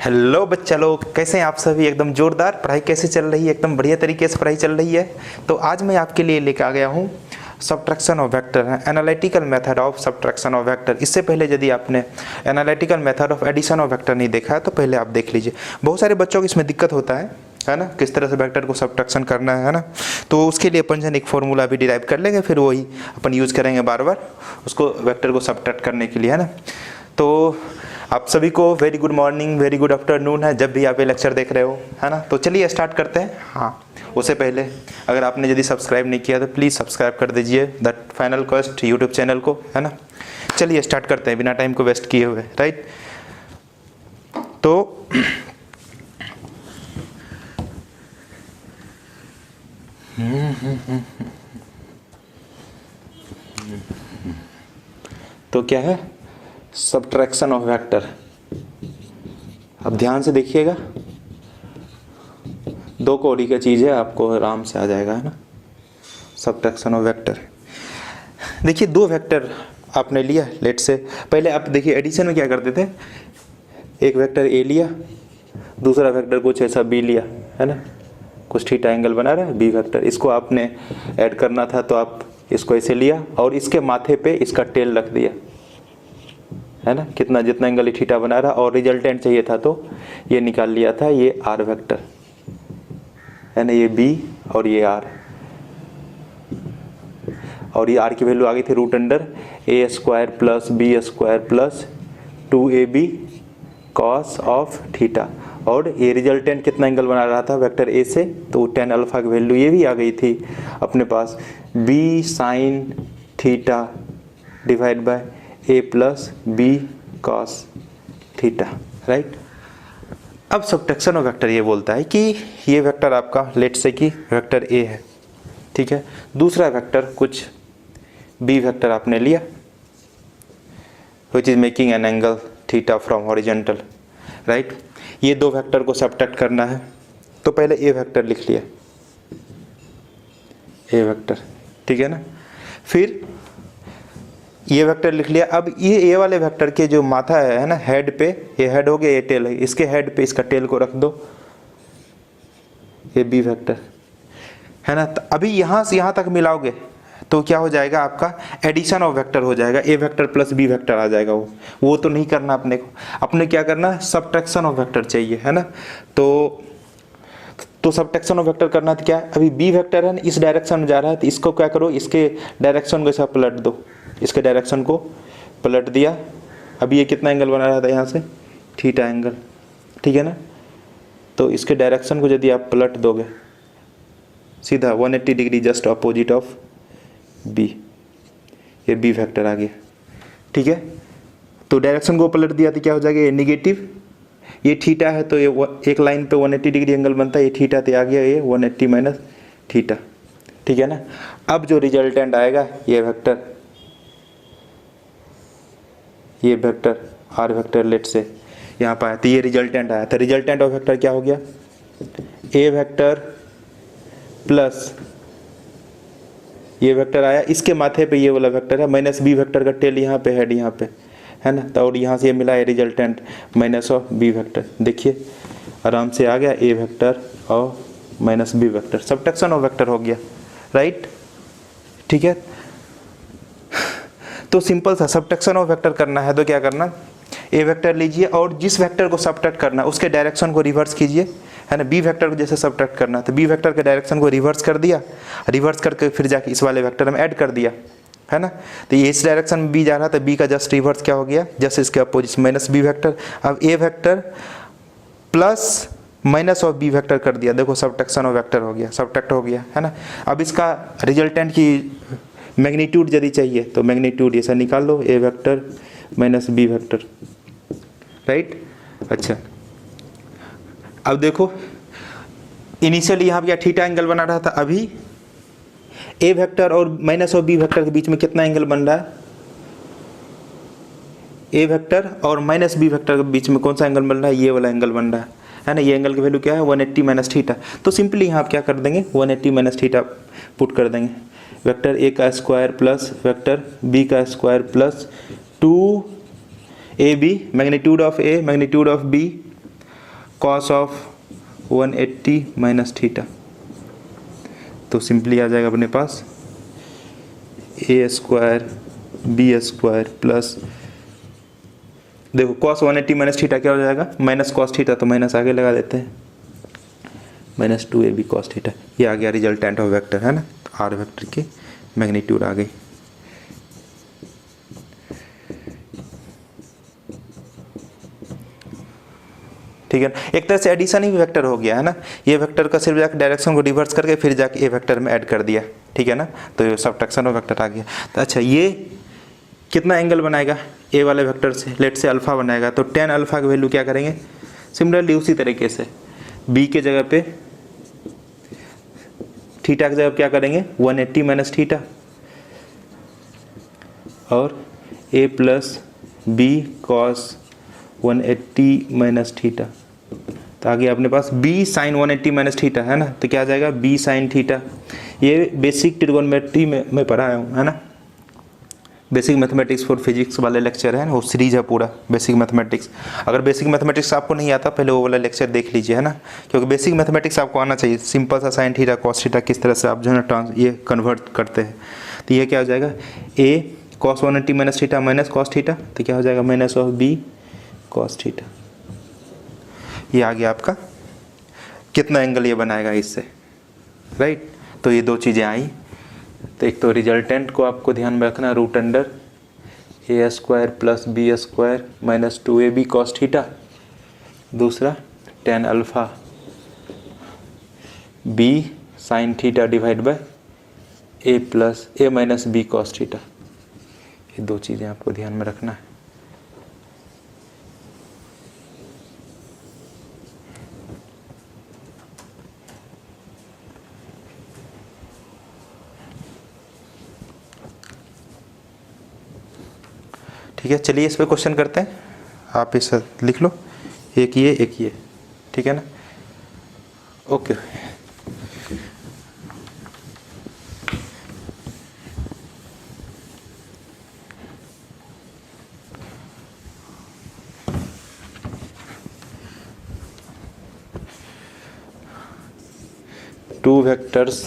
Hello बच्चा लोग, कैसे हैं आप सभी। एकदम जोरदार पढ़ाई कैसे चल रही है? एकदम बढ़िया तरीके से पढ़ाई चल रही है। तो आज मैं आपके लिए लेकर आ गया हूँ सब्ट्रैक्शन ऑफ वेक्टर है, analytical method of subtraction of vector. इससे पहले यदि आपने analytical method of addition of vector नहीं देखा है तो पहले आप देख लीजिए। बहुत सारे बच्चों को इसमें दिक्कत होता है ना, किस तरह से वेक्टर को सब्ट्रैक्शन करना है ना। तो उसके लिए अपन एक फॉर्मूला भी डिराइव कर लेंगे, फिर वही अपन यूज़ करेंगे बार बार उसको वेक्टर को सब्ट्रैक्ट करने के लिए, है ना। तो आप सभी को very good morning, very good afternoon है जब भी आप ये लेक्चर देख रहे हो, है ना। तो चलिए स्टार्ट करते हैं। हाँ, उससे पहले अगर आपने यदि सब्सक्राइब नहीं किया तो प्लीज़ सब्सक्राइब कर दीजिए the final quest YouTube channel को, है ना। चलिए स्टार्ट करते हैं बिना टाइम को वेस्ट किए हुए, राइट। तो क्या है सब्ट्रैक्शन ऑफ वेक्टर। अब ध्यान से देखिएगा, दो कौड़ी का चीज़ है, आपको आराम से आ जाएगा, है ना। सब्ट्रैक्शन ऑफ वेक्टर, देखिए दो वेक्टर आपने लिया लेट से। पहले आप देखिए एडिशन में क्या करते थे, एक वेक्टर ए लिया, दूसरा वेक्टर कुछ ऐसा बी लिया, है ना। कुछ थीटा एंगल बना रहा है बी वेक्टर, इसको आपने ऐड करना था तो आप इसको ऐसे लिया और इसके माथे पे इसका टेल रख दिया, है ना। कितना जितना एंगल थीटा बना रहा, और रिजल्टेंट चाहिए था तो ये निकाल लिया था, ये आर वेक्टर, है ना। ये बी और ये आर, और ये आर की वैल्यू आ गई थी root under A square plus B square plus 2ab cos of theta. और ये रिजल्टेंट कितना एंगल बना रहा था वेक्टर ए से, तो tan अल्फा की वैल्यू ये भी आ गई थी अपने पास, b sine theta divide by a plus B cos theta, right. अब सब्ट्रैक्शन ऑफ वेक्टर ये बोलता है कि ये वेक्टर आपका लेट से कि वेक्टर a है, ठीक है। दूसरा वेक्टर कुछ b वेक्टर आपने लिया which is making an angle theta from horizontal, right. ये दो वेक्टर को सब्ट्रैक्ट करना है तो पहले ए वेक्टर लिख लिया, ए वेक्टर, ठीक है ना। फिर ये वेक्टर लिख लिया। अब ये ए वाले वेक्टर के जो माथा है ना, हेड पे, ये हेड हो गया, ये टेल है, इसके हेड पे इसका टेल को रख दो, ये बी वेक्टर, है ना। तो अभी यहाँ से यहाँ तक मिलाओगे तो क्या हो जाएगा, आपका एडिशन ऑफ वेक्टर हो जाएगा, ए वेक्टर प्लस बी वेक्टर आ जाएगा। वो तो नहीं करना अपने को, अपने क्या करना है, सब्ट्रैक्शन ऑफ वेक्टर चाहिए, है ना। तो सब्ट्रैक्शन ऑफ वेक्टर करना तो क्या है, अभी बी वेक्टर है इस डायरेक्शन में जा रहा है तो इसको क्या करो, इसके डायरेक्शन को ऐसा पलट दो, इसके डायरेक्शन को पलट दिया। अभी ये कितना एंगल बना रहा था यहाँ से, थीटा एंगल, ठीक है ना। तो इसके डायरेक्शन को यदि आप पलट दोगे सीधा 180 degree just opposite of B, ये बी वेक्टर आ गया, ठीक है। तो डायरेक्शन को पलट दिया तो क्या हो जाएगा, ये निगेटिव, ये थीटा है तो ये एक लाइन पे 180 डिग्री एंगल बनता है, ये थीटा तो आ गया ये 180 माइनस थीटा, ठीक है ना। अब जो रिजल्टेंट आएगा ये वेक्टर आर वेक्टर लेट से यहाँ पर आया तो ये रिजल्टेंट आया था। रिजल्टेंट ऑफ वेक्टर क्या हो गया, ए वेक्टर प्लस ये वेक्टर आया, इसके माथे पे ये वाला वेक्टर है, माइनस बी वेक्टर का टेल यहाँ पे, हेड यहाँ पे, है ना। तो और यहाँ से ये मिला है resultant minus of B vector, देखिए आराम से आ गया ए वेक्टर और minus B vector, subtraction of vector हो गया, राइट, ठीक है। तो सिंपल सा सब्ट्रैक्शन ऑफ वेक्टर करना है तो क्या करना, ए वेक्टर लीजिए और जिस वेक्टर को सब्ट्रैक्ट करना है उसके डायरेक्शन को रिवर्स कीजिए, है ना। बी वेक्टर को जैसे सब्ट्रैक्ट करना है तो बी वेक्टर के डायरेक्शन को रिवर्स कर दिया, रिवर्स करके फिर जाके इस वाले वेक्टर में ऐड कर दिया, है ना। तो ये इस डायरेक्शन में बी जा रहा था, बी का जस्ट रिवर्स क्या हो गया, जस्ट इसके अपोजिट माइनस बी वेक्टर। अब a vector plus minus of B vector कर दिया, देखो सब्ट्रैक्शन ऑफ वेक्टर हो गया, सब्ट्रैक्ट हो गया, है ना। अब इसका रिजल्टेंट की मैग्नीट्यूड यदि चाहिए तो मैग्नीट्यूड ऐसा निकाल लो, a vector minus B vector, right. अच्छा, अब देखो इनिशियली यहाँ पे थीटा एंगल बना रहा था, अभी ए वेक्टर और माइनस ऑफ बी वेक्टर के बीच में कितना एंगल बन रहा है, ए वेक्टर और माइनस बी वेक्टर के बीच में कौन सा एंगल बन रहा है, ये वाला एंगल बन रहा है ना। ये एंगल की वैल्यू क्या है, 180 माइनस थीटा। तो सिंपली यहाँ आप क्या कर देंगे, 180 माइनस थीटा पुट कर देंगे, वेक्टर ए का स्क्वायर प्लस वेक्टर बी का square plus 2ab magnitude of A magnitude of B cos of 180 minus theta. तो सिंपली आ जाएगा अपने पास A square B square plus, देखो कॉस 180 माइनस थीटा क्या हो जाएगा, माइनस कॉस थीटा, तो माइनस आगे लगा देते हैं, माइनस 2ab कॉस थीटा। ये आ गया रिजल्टेंट ऑफ वेक्टर, है ना। आर वेक्टर की मैग्नीट्यूड आ गई। ठीक है, एक तरह से एडिशन ही वेक्टर हो गया, है ना। ये वेक्टर का सिर्फ जाकर डायरेक्शन को रिवर्स करके फिर जाके ए वेक्टर में ऐड कर दिया, ठीक है ना। तो ये सबट्रैक्शन ऑफ वेक्टर आ गया। तो अच्छा, ये कितना एंगल बनाएगा ए वाले वेक्टर से, लेट से अल्फा बनाएगा, तो tan अल्फा की वैल्यू क्या करेंगे, सिमिलरली उसी तरीके से बी के जगह पे थीटा की जगह क्या करेंगे 180 माइनस थीटा, और a plus B cos 180 minus theta. तो आगे अपने पास b साइन 180 माइनस थीटा, है ना। तो क्या आ जाएगा b साइन थीटा। ये बेसिक ट्रिगोनोमेट्री में मैं पढ़ाया हूँ, है ना। बेसिक मैथमेटिक्स फॉर फिजिक्स वाले लेक्चर है ना, वो सीरीज है पूरा बेसिक मैथमेटिक्स। अगर बेसिक मैथमेटिक्स आपको नहीं आता पहले वो वाला लेक्चर देख लीजिए, है ना, क्योंकि बेसिक मैथमेटिक्स आपको आना चाहिए। सिंपल सा साइन थीटा कॉस थीटा किस तरह से आप जो है ना ये कन्वर्ट करते हैं। तो ये क्या हो जाएगा a cos 180 minus theta minus cos theta, तो क्या हो जाएगा minus of b cos theta. ये आ गया आपका कितना एंगल ये बनाएगा इससे, राइट। तो ये दो चीज़ें आई। तो एक तो रिजल्टेंट को आपको ध्यान में रखना, रूट अंडर ए square plus B square minus 2ab cos theta. दूसरा tan alpha b sine theta divide by a plus a minus b cos theta. ये दो चीज़ें आपको ध्यान में रखना है। ठीक है, चलिए इस पे क्वेश्चन करते हैं। आप इस लिख लो, एक ये, ठीक है ना। Okay, two vectors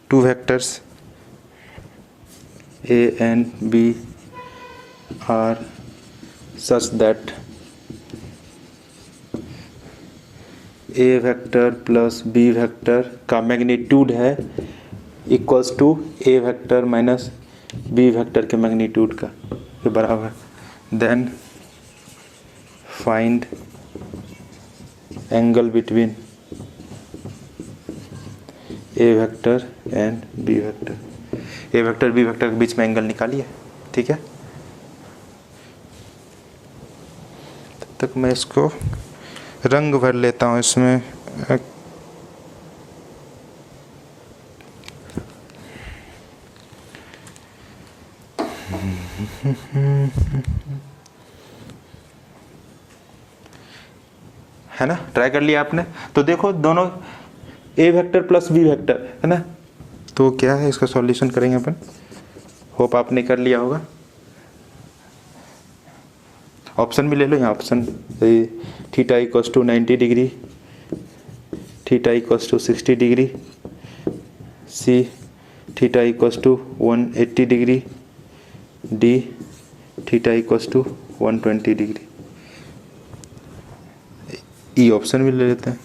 two vectors a and b are such that a vector plus b vector का मैग्नीट्यूड है equals to a vector minus b vector के मैग्नीट्यूड का के बराबर। Then find angle between A vector and B vector. A vector B vector के बीच में angle निकालिए, ठीक है। तब तक मैं इसको रंग भर लेता हूँ इसमें। है ना, ट्राई कर लिया आपने। तो देखो दोनों ए वेक्टर प्लस बी वेक्टर, है ना। तो क्या है इसका सॉल्यूशन करेंगे अपन। होप आपने कर लिया होगा। ऑप्शन भी ले लो यहाँ, option theta equals to 90 degree, theta equals to 60 degree, C theta equals to 180 degree, D theta equals to 120 degree. E option भी ले लेते हैं,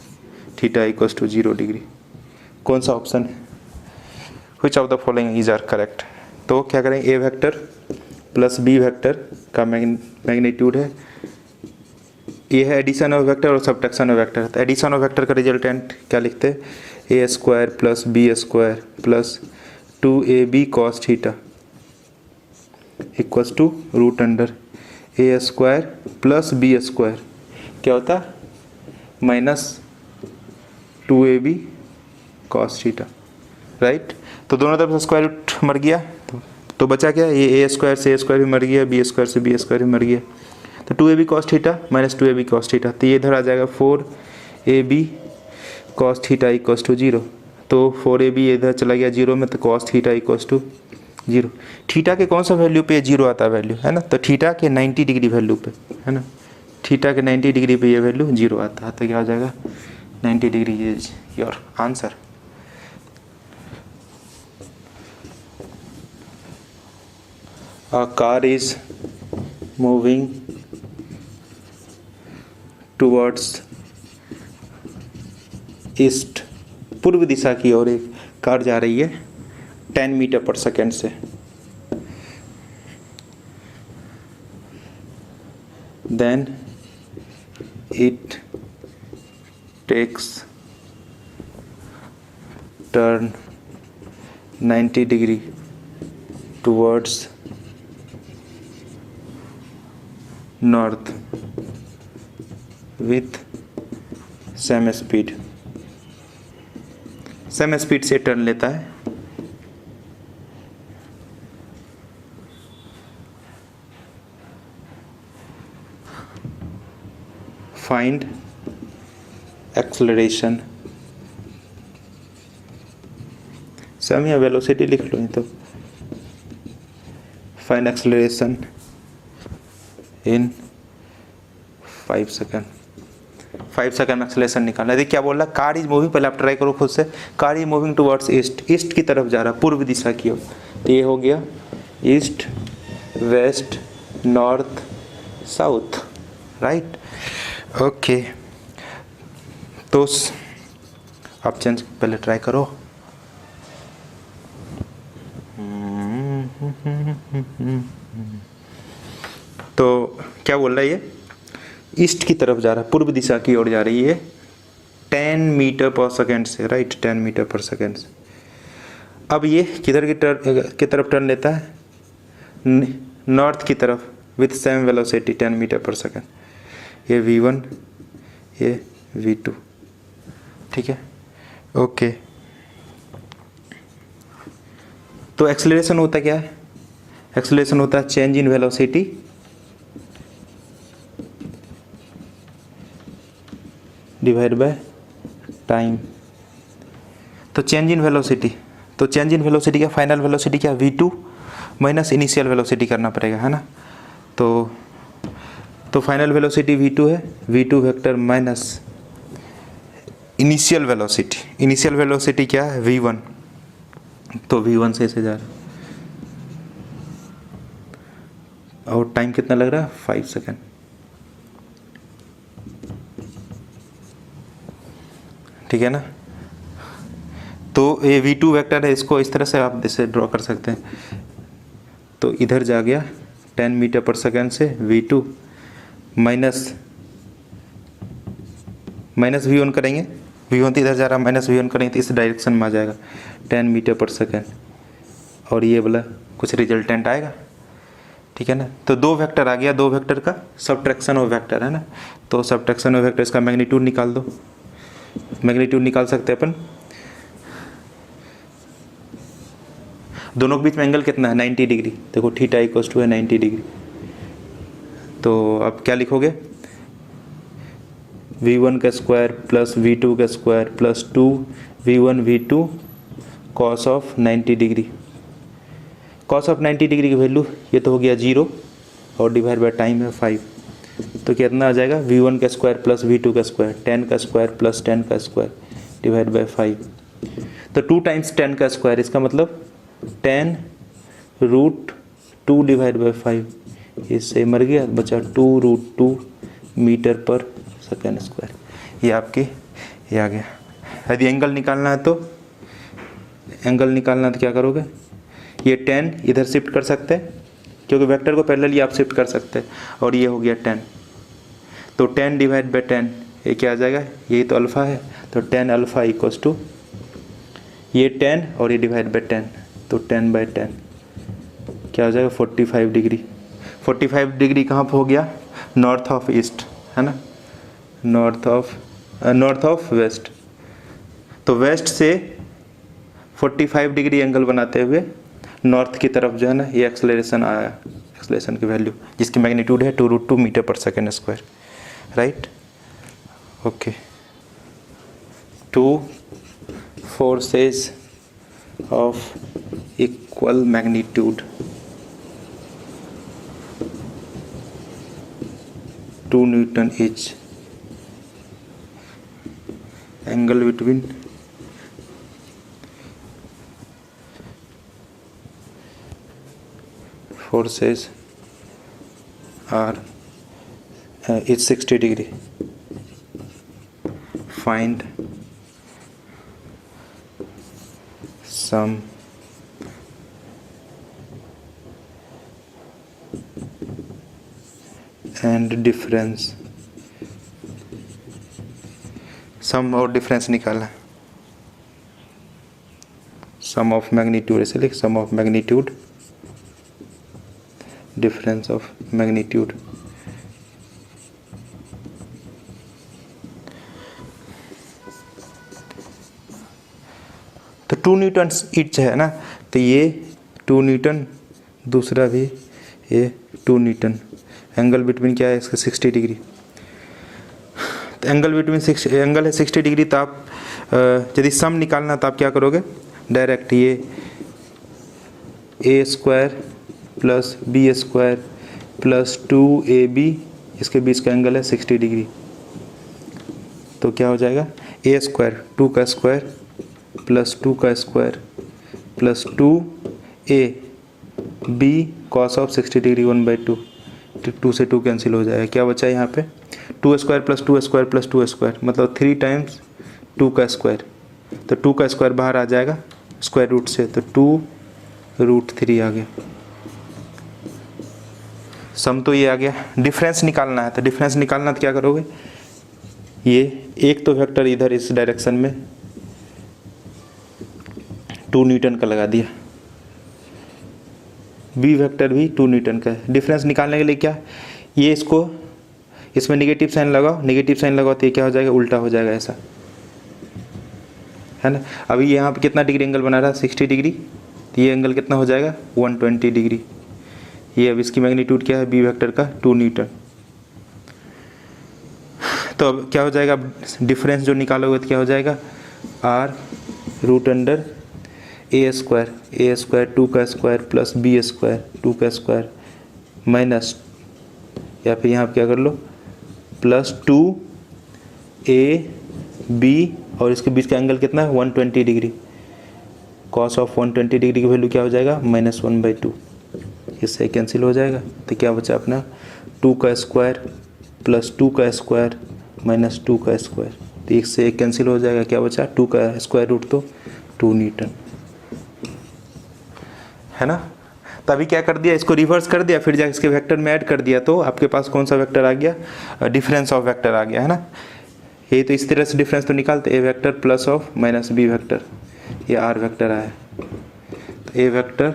थीटा इक्वल्स टू 0 डिग्री। कौन सा ऑप्शन है, which of the following is are correct. तो क्या करेंगे, a vector plus b vector का मैग्नीट्यूड है, ये है एडिशन ऑफ वेक्टर और सबट्रैक्शन ऑफ वेक्टर। तो एडिशन ऑफ वेक्टर का रिजल्टेंट क्या लिखते हैं, a square plus B square plus 2ab cos theta equals to root under A square plus B square क्या होता है minus 2ab cos theta, right. तो दोनों तरफ से स्क्वायर रूट मर गया, तो बचा क्या, ये ए स्क्वायर से ए स्क्वायर भी मर गया, बी स्क्वायर से बी स्क्वायर भी मर गया। तो 2ab cos theta minus 2ab cos theta, तो ये इधर आ जाएगा 4ab cos theta equals to 0। तो 4ab इधर चला गया 0 में, तो cos theta equals to zero. थीटा के कौन सा वैल्यू पे जीरो आता है वैल्यू, है ना, तो थीटा के 90 डिग्री वैल्यू पे, है ना, थीटा के 90 डिग्री पे ये वैल्यू जीरो आता है, तो क्या हो जाएगा 90 degree is your answer. A car is moving towards east, पूर्व दिशा की ओर एक कार जा रही है 10 मीटर पर सेकेंड से। Then it takes turn 90 degree towards north with same speed, same speed से टर्न लेता है। फाइंड एक्सेलरेशन, सम या वेलोसिटी लिख लो, तो find acceleration in 5 second. 5 second में एक्सेलरेशन निकालना है। देखिए क्या बोल रहा है, कार इज मूविंग, पहले आप ट्राई करो खुद से, car is moving towards east, east की तरफ जा रहा है, पूर्व दिशा की ओर, तो ये हो गया east, west, north, south, right, okay. तो आप चेंज पहले ट्राई करो। तो क्या बोल रहा है, ये ईस्ट की तरफ जा रहा है, पूर्व दिशा की ओर जा रही है 10 मीटर पर सेकेंड से, राइट, 10 मीटर पर सेकेंड से। अब ये किधर की तरफ टर्न लेता है, नॉर्थ की तरफ, with same velocity 10 metre per second. ये V1, ये V2, ठीक है, ओके। तो एक्सेलरेशन होता क्या है, एक्सेलरेशन होता है change in velocity divide by time. तो चेंज इन वेलोसिटी, तो चेंज इन वेलोसिटी क्या, फाइनल वेलोसिटी क्या, V2 माइनस इनिशियल वेलोसिटी करना पड़ेगा, है ना। तो फाइनल वेलोसिटी V2 है, V2 vector minus initial velocity, initial velocity क्या है V1, तो V1 से ऐसे जा रहा है, और टाइम कितना लग रहा है 5 सेकेंड, ठीक है ना। तो ये V2 वेक्टर है, इसको इस तरह से आप इसे ड्रॉ कर सकते हैं। तो इधर जा गया 10 मीटर पर सेकेंड से V2 माइनस V1 करेंगे, V1 तो इधर जा रहा है, माइनस V1 करेंगे तो इस डायरेक्शन में आ जाएगा 10 मीटर पर सेकेंड, और ये वाला कुछ रिजल्टेंट आएगा, ठीक है ना। तो दो वेक्टर आ गया, दो वेक्टर का सबट्रैक्शन ऑफ वेक्टर, है ना। तो सबट्रैक्शन ऑफ वेक्टर, इसका मैग्नीट्यूड निकाल दो, मैग्नीट्यूड निकाल सकते हैं अपन। दोनों के बीच में एंगल कितना है 90 डिग्री, देखो थीटा इक्वल्स टू है 90 डिग्री। तो अब क्या लिखोगे, V1 का स्क्वायर प्लस V2 का square plus 2V1 V2 cos of 90 degree. Cos of 90 degree की वैल्यू ये तो हो गया 0 और डिवाइड बाय टाइम है 5, तो कितना आ जाएगा V1 का स्क्वायर प्लस V2 का स्क्वायर, 10 का स्क्वायर प्लस 10 का स्क्वायर डिवाइड बाय 5। तो 2 टाइम्स 10 का स्क्वायर, इसका मतलब 10√2 डिवाइड बाय 5, इससे मर गया, बचा 2√2 मीटर पर सेकेंड स्क्वायर। ये आपके ये आ गया। यदि एंगल निकालना है तो क्या करोगे, ये 10 इधर शिफ्ट कर सकते हैं क्योंकि वेक्टर को पैरेलली आप शिफ्ट कर सकते हैं, और ये हो गया 10, तो 10 डिवाइड बाय 10 ये क्या आ जाएगा, यही तो अल्फ़ा है, तो 10 अल्फ़ा इक्वल्स टू ये 10 और ये डिवाइड बाय 10, तो 10 बाय 10 क्या हो जाएगा 45 डिग्री। 45 डिग्री कहाँ पर हो गया, नॉर्थ ऑफ ईस्ट, है ना, नॉर्थ ऑफ वेस्ट। तो वेस्ट से 45 डिग्री एंगल बनाते हुए नॉर्थ की तरफ जो है ना, ये एक्सेलरेशन आया, एक्सेलरेशन की वैल्यू जिसकी मैग्नीट्यूड है 2√2 metre per second square, right, okay. 2 forces of equal magnitude 2 Newton each, angle between forces are is 60 degree. Find sum and difference. Sum और डिफरेंस निकाला, सम ऑफ मैग्नीट्यूड, ऐसे लिख, sum of magnitude, difference of magnitude. तो 2 Newton each है ना, तो ये 2 Newton, दूसरा भी ये 2 न्यूटन। एंगल बिटवीन क्या है इसका 60 डिग्री। तो एंगल बिटवीन एंगल है 60 डिग्री। तो आप यदि सम निकालना तो आप क्या करोगे, डायरेक्ट ये a square plus B square plus 2ab, इसके बीच का एंगल है 60 डिग्री। तो क्या हो जाएगा, ए स्क्वायर 2 का स्क्वायर प्लस 2 का square plus 2ab cos of 60 degree 1/2। 2 से 2 कैंसिल हो जाएगा, क्या बचा यहाँ पे 2 square plus 2 square plus 2 square, मतलब 3 टाइम्स 2 का स्क्वायर। तो 2 का स्क्वायर बाहर आ जाएगा स्क्वायर रूट से, तो 2√3 आ गया। सम तो ये आ गया। डिफरेंस निकालना है, तो डिफरेंस निकालना तो क्या करोगे, ये एक तो वेक्टर इधर इस डायरेक्शन में 2 न्यूटन का लगा दिया, बी वेक्टर भी 2 न्यूटन का है। डिफरेंस निकालने के लिए क्या, ये इसको इसमें नेगेटिव साइन लगाओ, नेगेटिव साइन लगाओ तो ये क्या हो जाएगा, उल्टा हो जाएगा, ऐसा है ना। अभी यहाँ पे कितना डिग्री एंगल बना रहा है 60 डिग्री, तो ये एंगल कितना हो जाएगा 120 डिग्री। ये अब इसकी मैग्नीट्यूड क्या है बी वेक्टर का 2 न्यूटन। तो अब क्या हो जाएगा, अब डिफरेंस जो निकालोगे तो क्या हो जाएगा r√अंडर ए स्क्वायर 2 का स्क्वायर प्लस बी स्क्वायर 2 का स्क्वायर माइनस, या फिर यहाँ क्या कर लो प्लस 2ab, और इसके बीच का एंगल कितना है 120 डिग्री। कॉस ऑफ 120 डिग्री की वैल्यू क्या हो जाएगा -1/2, इससे कैंसिल हो जाएगा। तो क्या बचा अपना 2 का स्क्वायर प्लस 2 का स्क्वायर माइनस 2 का स्क्वायर, तो एक से एक कैंसिल हो जाएगा, क्या बचा 2 का स्क्वायर रूट, तो 2 न्यूटन, है ना। तभी क्या कर दिया, इसको रिवर्स कर दिया, फिर जाकर इसके वेक्टर में ऐड कर दिया, तो आपके पास कौन सा वेक्टर आ गया, डिफरेंस ऑफ वेक्टर आ गया, है ना। ये तो इस तरह से डिफरेंस तो निकालते, a vector plus of minus B vector, ये आर वेक्टर आया, तो ए वेक्टर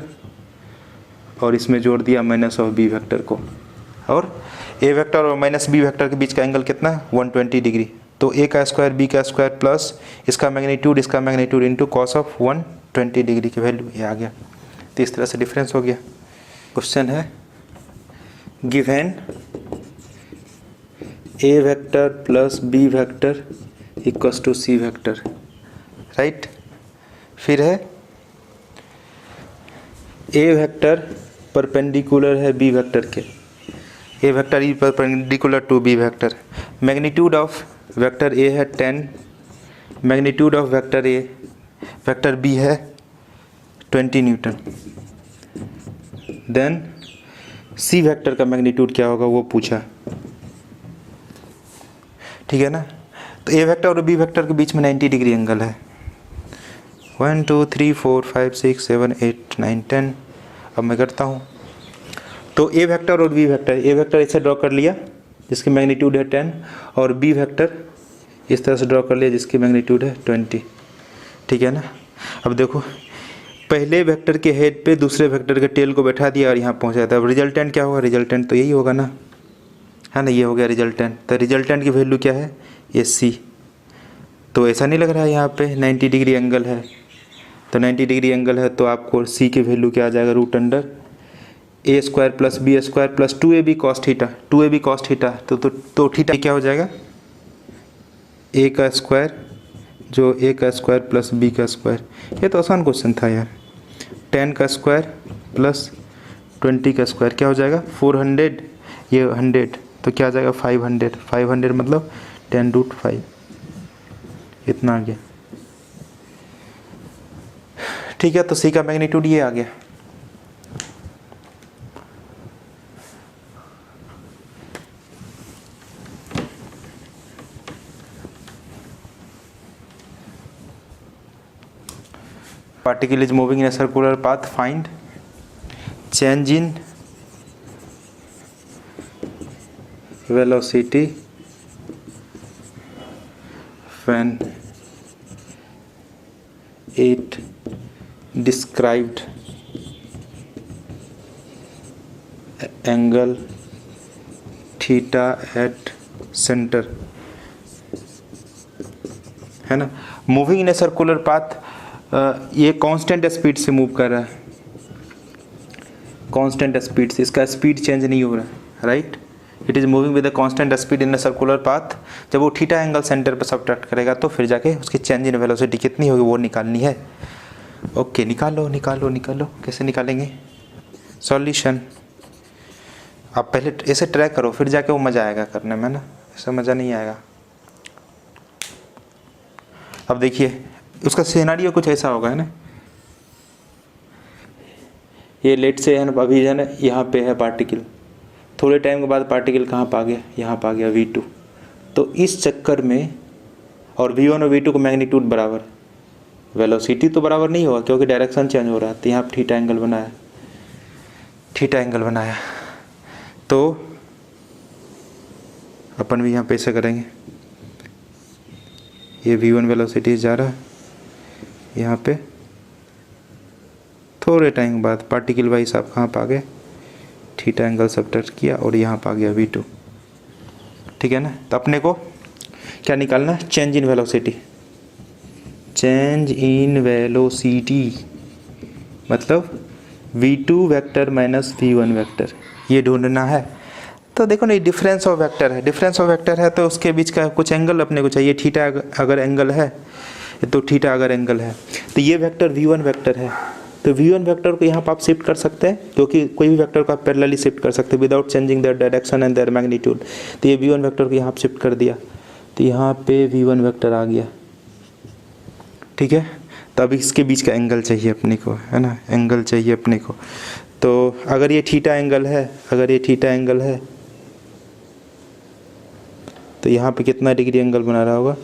और इसमें जोड़ दिया माइनस ऑफ बी वेक्टर को, और ए वेक्टर और माइनस बी वेक्टर के बीच का एंगल कितना 120 डिग्री। तो ए का स्क्वायर बी का स्क्वायर प्लस इसका magnitude into cos of 120 degree की वैल्यू, ये आ गया। तो इस तरह से डिफरेंस हो गया। क्वेश्चन है given a vector plus b vector equals to c vector, right. फिर है ए वेक्टर परपेंडिकुलर है बी वेक्टर के, a vector is perpendicular to b vector. Magnitude of vector a है 10, magnitude of vector A vector b है 20 newton. Then c vector का magnitude क्या होगा वो पूछा, ठीक है ना। तो ए वेक्टर और बी वेक्टर के बीच में 90 डिग्री एंगल है। 1 2 3 4 5 6 7 8 9 10। अब मैं करता हूँ, तो ए वेक्टर और बी वेक्टर, ए वेक्टर ऐसे ड्रॉ कर लिया जिसकी मैग्नीट्यूड है 10, और बी वेक्टर इस तरह से ड्रॉ कर लिया जिसकी मैग्नीट्यूड है 20, ठीक है ना। अब देखो, पहले वेक्टर के हेड पे दूसरे वेक्टर के टेल को बैठा दिया और यहाँ पहुँचा था। अब रिजल्टेंट क्या होगा, रिजल्टेंट तो यही होगा ना, है ना, ये हो गया रिजल्टेंट। तो रिजल्टेंट की वैल्यू क्या है, ये सी। तो ऐसा नहीं लग रहा है यहाँ पे 90 डिग्री एंगल है, तो 90 डिग्री एंगल है तो आपको सी की वैल्यू क्या आ जाएगा, √अंडर ए square plus B square plus 2ab cos theta, 2ab cos theta, तो थीटा क्या हो जाएगा, ए का स्क्वायर जो a का स्क्वायर प्लस b का स्क्वायर, ये तो आसान क्वेश्चन था यार। 10 का स्क्वायर प्लस 20 का स्क्वायर क्या हो जाएगा 400, ये 100 तो क्या आ जाएगा 500, 500 मतलब 10√5, इतना आ गया। ठीक है, तो c का मैग्नीट्यूड ये आ गया। Particle is moving in a circular path. Find change in velocity when it described angle theta at center, है ना। Moving in a circular path, ये कांस्टेंट स्पीड से मूव कर रहा है, कांस्टेंट स्पीड से, इसका स्पीड चेंज नहीं हो रहा है, right. It is moving with a constant speed in a circular path. जब वो थीटा एंगल सेंटर पर सब्ट्रैक्ट करेगा तो फिर जाके उसकी चेंज इन वेलोसिटी कितनी होगी वो निकालनी है। ओके, निकालो निकालो निकालो। कैसे निकालेंगे सॉल्यूशन? आप पहले ऐसे ट्राई करो, फिर जाके वो मज़ा आएगा करने में ना, ऐसा मज़ा नहीं आएगा। अब देखिए उसका सिनेरियो कुछ ऐसा होगा, है ना। ये लेट से है ना, अभी है ना यहाँ पे है पार्टिकल, थोड़े टाइम के बाद पार्टिकल कहाँ पा गया, यहाँ पा गया v2। तो इस चक्कर में, और v1 और v2 का मैग्नीट्यूड बराबर, वेलोसिटी तो बराबर नहीं होगा क्योंकि डायरेक्शन चेंज हो रहा है। तो यहाँ पर थीटा एंगल बनाया, थीटा एंगल बनाया, तो अपन भी यहाँ पे ऐसे करेंगे। ये v1 वेलोसिटी जा रहा है, यहाँ पे थोड़े टाइम बाद पार्टिकल वाइज आप कहाँ पा गए, थीटा एंगल सब्ट्रैक्ट किया और यहाँ पा गया v2, ठीक है ना। तो अपने को क्या निकालना, change in velocity. Change in velocity मतलब v2 vector minus v1 vector, ये ढूंढना है। तो देखो ना, डिफरेंस ऑफ वेक्टर है, डिफरेंस ऑफ वेक्टर है तो उसके बीच का कुछ एंगल अपने को चाहिए। थीटा अगर एंगल है तो थीटा अगर एंगल है, तो ये वेक्टर v1 वेक्टर है, तो v1 वेक्टर को यहाँ पर आप शिफ्ट कर सकते हैं, क्योंकि कोई भी वेक्टर को आप पैरेलली शिफ्ट कर सकते हैं without changing their direction and there magnitude. तो ये v1 वेक्टर को यहाँ शिफ्ट कर दिया, तो यहाँ पे v1 वेक्टर आ गया, ठीक है। तो अब इसके बीच का एंगल चाहिए अपने को, है ना, एंगल चाहिए अपने को। तो अगर ये थीटा एंगल है, अगर ये थीटा एंगल है तो यहाँ पे कितना डिग्री एंगल बना रहा होगा,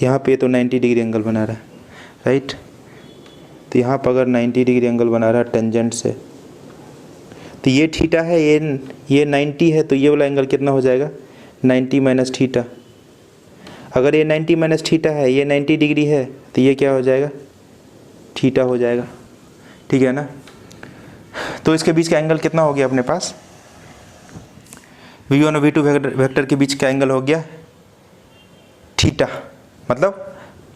यहाँ पे तो 90 डिग्री एंगल बना रहा है, राइट। तो यहाँ पर अगर 90 डिग्री एंगल बना रहा है टेंजेंट से, तो ये थीटा है, ये 90 है, तो ये वाला एंगल कितना हो जाएगा 90 माइनस थीटा। अगर ये 90 माइनस थीटा है, ये 90 डिग्री है, तो ये क्या हो जाएगा थीटा हो जाएगा, ठीक है ना। तो इसके बीच का एंगल कितना हो गया अपने पास, v1 और v2 वेक्टर के बीच का एंगल हो गया थीटा, मतलब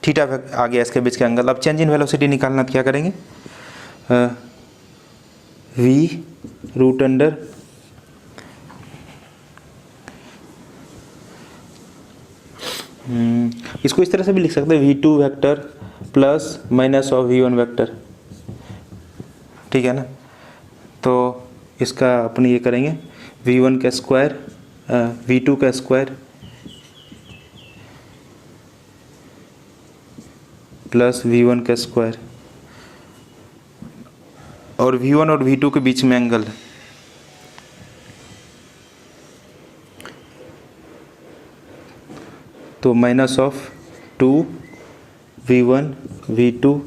थीटा आ गया इसके बीच का एंगल। अब चेंज इन वेलोसिटी निकालना, तो क्या करेंगे, v√अंडर इसको इस तरह से भी लिख सकते हैं, v2 vector plus minus of v1 vector, ठीक है ना। तो इसका अपन ये करेंगे v1 का स्क्वायर v2 का स्क्वायर प्लस v1 का स्क्वायर, और v1 और v2 के बीच में एंगल है, तो minus of 2v1 v2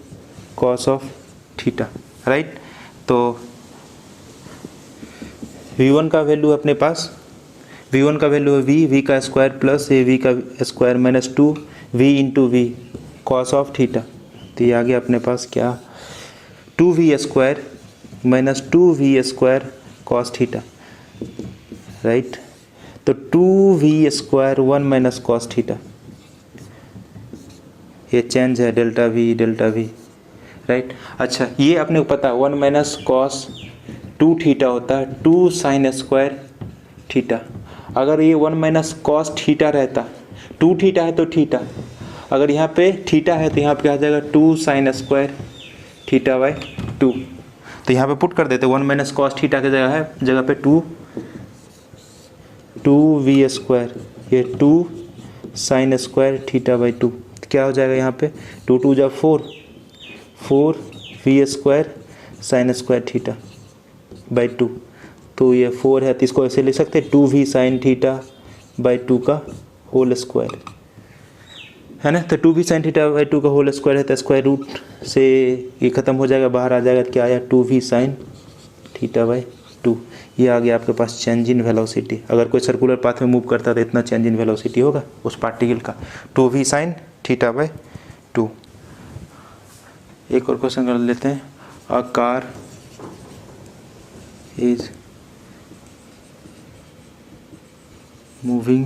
cos of theta, right. तो v1 का वैल्यू अपने पास, v1 का वैल्यू है v का स्क्वायर प्लस ए v का square minus 2v into v cos of theta. तो ये आ गया अपने पास क्या 2v square minus 2v square cos theta, right. तो 2v square 1 minus cos theta, ये चेंज है डेल्टा v, राइट। अच्छा, ये अपने को पता 1 माइनस कॉस 2 थीटा होता है 2 साइन स्क्वायर थीटा। अगर ये 1 माइनस कॉस थीटा रहता, 2 थीटा है तो थीटा, अगर यहाँ पे थीटा है तो यहाँ पे क्या आ जाएगा 2 साइन स्क्वायर थीटा बाई 2। तो यहाँ पे पुट कर देते 1 माइनस कॉस थीटा की जगह पे 2 v स्क्वायर, ये 2 साइन स्क्वायर थीटा बाई 2। क्या हो जाएगा यहाँ पे 2 2 जा 4 v square sine square theta by 2। तो ये 4 है तो इसको ऐसे लिख सकते हैं 2v साइन थीटा बाई 2 का होल स्क्वायर, है ना। तो 2v साइन थीटा बाई 2 का होल स्क्वायर है तो स्क्वायर रूट से ये ख़त्म हो जाएगा, बाहर आ जाएगा तो क्या आया 2v साइन थीटा बाई 2। ये आ गया आपके पास चेंज इन वेलोसिटी। अगर कोई सर्कुलर पाथ में मूव करता है तो इतना चेंज इन वेलोसिटी होगा उस पार्टिकल का, 2v साइन थीटा बाई 2। एक और क्वेश्चन कर लेते हैं। A car is moving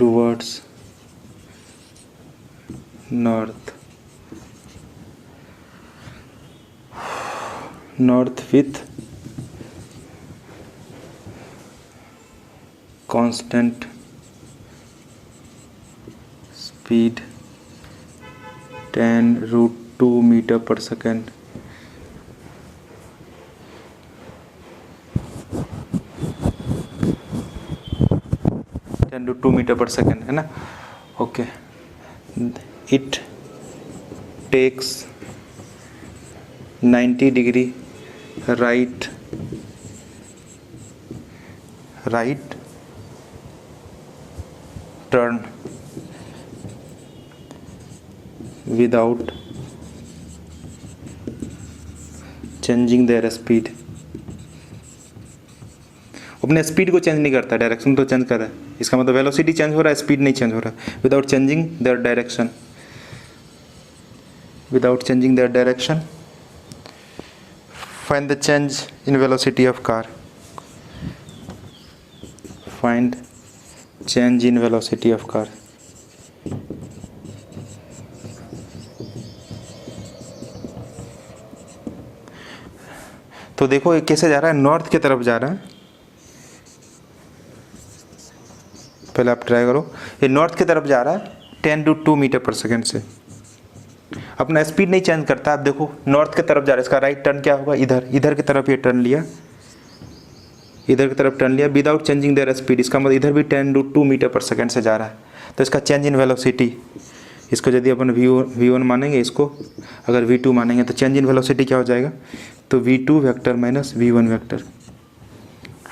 towards north with constant speed 10√2 meter per second। Two meter per second, है ना। Okay, it takes 90 degree right turn without changing their speed. अपने speed को change नहीं करता, डायरेक्शन तो चेंज कर रहा है। इसका मतलब वेलोसिटी चेंज हो रहा है, स्पीड नहीं चेंज हो रहा है। Without changing their direction find the change in velocity of car. Find change in velocity of car. तो देखो ये कैसे जा रहा है, नॉर्थ की तरफ जा रहा है। पहले आप ट्राई करो, ये नॉर्थ की तरफ जा रहा है 10√2 मीटर पर सेकेंड से। अपना स्पीड नहीं चेंज करता। आप देखो नॉर्थ की तरफ जा रहा है, इसका राइट टर्न क्या होगा, इधर की तरफ ये टर्न लिया, इधर की तरफ टर्न लिया विदाउट चेंजिंग देयर स्पीड। इसका मतलब इधर भी 10√2 मीटर पर सेकेंड से जा रहा है। तो इसका चेंज इन वेलोसिटी, इसको यदि अपन v1 मानेंगे, इसको अगर v2 मानेंगे तो चेंज इन वेलोसिटी क्या हो जाएगा, तो v2 vector minus v1 vector,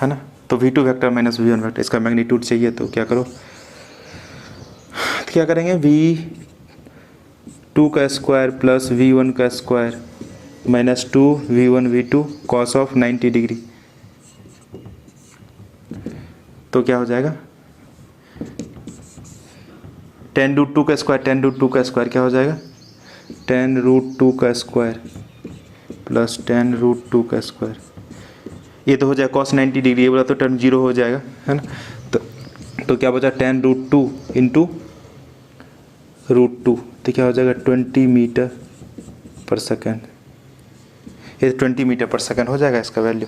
है ना। तो v2 vector minus v1 vector, इसका मैग्नीट्यूड चाहिए तो क्या करो, तो क्या करेंगे v2 का स्क्वायर प्लस v1 का square minus 2v1 v2 cos of 90 degree. तो क्या हो जाएगा 10√2 का स्क्वायर, 10√2 का स्क्वायर क्या हो जाएगा 10√2 का स्क्वायर प्लस 10√2 का स्क्वायर। ये तो हो जाएगा कॉस 90 डिग्री, ये बोला तो टर्म 0 हो जाएगा, है ना। तो क्या बचा 10√2 इंटू √2, तो क्या हो जाएगा 20 मीटर पर सेकेंड। ये 20 मीटर पर सेकेंड हो जाएगा इसका वैल्यू।